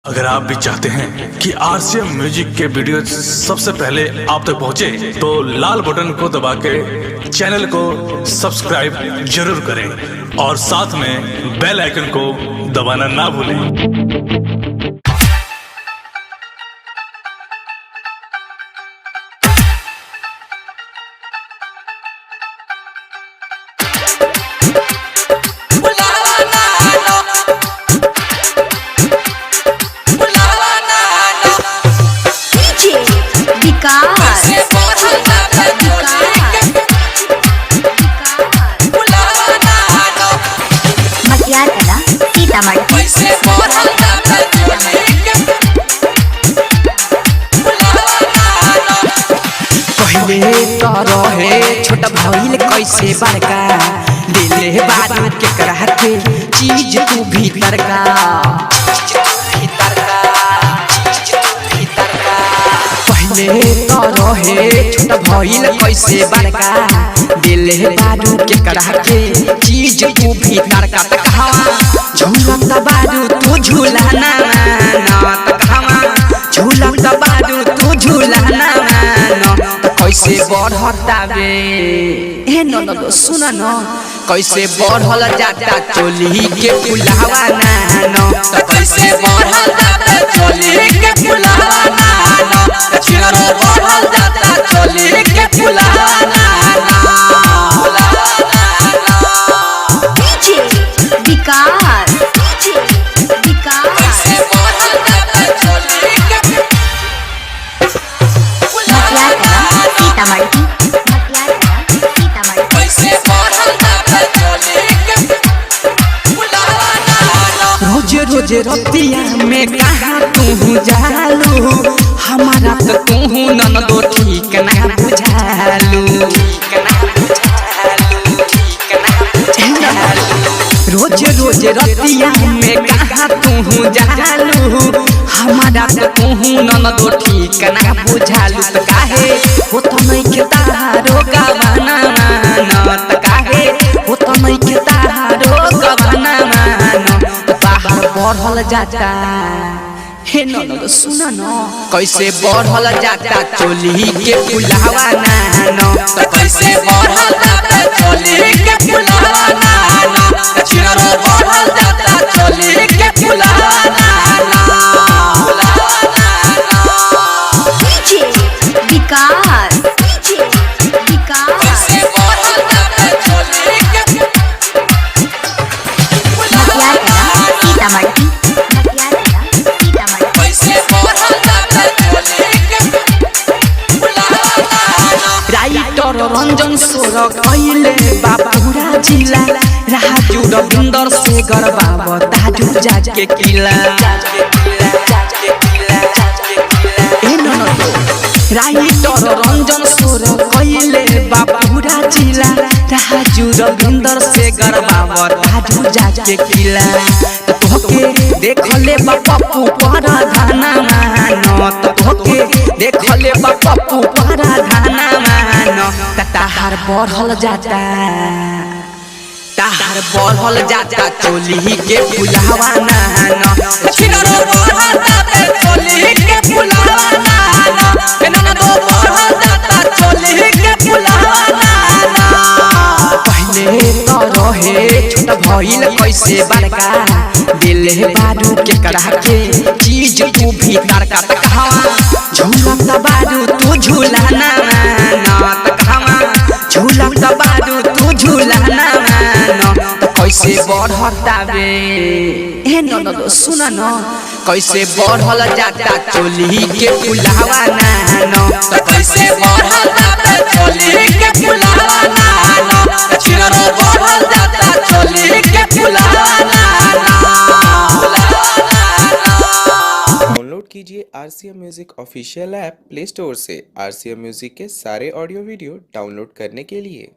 अगर आप भी चाहते हैं कि आरसीएम म्यूजिक के वीडियो सबसे पहले आप तक पहुंचे, तो लाल बटन को दबा के चैनल को सब्सक्राइब जरूर करें और साथ में बेल आइकन को दबाना ना भूलें। पहले तो रहे छोटा भइल कैसे बड़का दिले बारू के करा के चीज तू भीतर का पहले तो रहे छोटा भइल कैसे बड़का दिले बारू के करा के चीज तू भीतर का कहवा झूलत बारू तू झूला ना झूलत बारू तू झूला ना कैसे बढ़ता बे ए न सुन न कैसे बढ़ल जाता चोली के फुलावा ना कैसे बढ़ल जाता चोली के फुलावा ना चिरो बढ़ल जाता चोली के फुलावा ना डीजे विकास कैसे बढ़ल जाता चोली के रोज रतिया में कहाँ तू जालू हमारा तो तू नन दो ठीक ना बुझालू रोज रतिया में कहाँ तू जालू हमारा तो तू नन दो ठीक ना बुझालू तो काहे हो तो नहीं खेतारो गवाना न काहे हो तो नहीं खेतारो गवाना बढ़ल जाता हे न सुन न कैसे बढ़ल जाता चोली के फुलावा ना कैसे बढ़ल जाता चोली के फुलावा ना चिरो बढ़ल जाता चोली के फुलावा ना डीजे विकास कैसे बढ़ल जाता चोली के राइटर रंजन सोर कैले बाबूरा जिला राजू रविंदर से गरबा ताजू जाके किला राइटर रंजन सोर कैले बाबूरा जिला राजू रविंदर से गरबा ताजू जाके किला तोहके देखले बापू पारा धाना मान तोहके देखले बापू पारा धाना मान ताहार बढ़ल जाता चोली के फुलावा ना चिरो बढ़ल जाता चोली के फुलावा ना दो बढ़ल जाता चोली के फुलावा ना पहले तो रहे छोटा भइल कैसे बड़का दिले बारू के करा के चीज तू भीतर का कहवा झूलत बारू तू झूला ना कहवा झूलत बारू तू झूला ना कैसे बढ़ता बे ए न सुन न कैसे बढ़ल जाता चोली के फुलावा ना कैसे बढ़ल जाता चोली के फुलावा ना चिरो बढ़ल जाता चोली के फुलावा ना डाउनलोड कीजिए RCM music official app play store से आरसीएम म्यूजिक के सारे ऑडियो वीडियो डाउनलोड करने के लिए।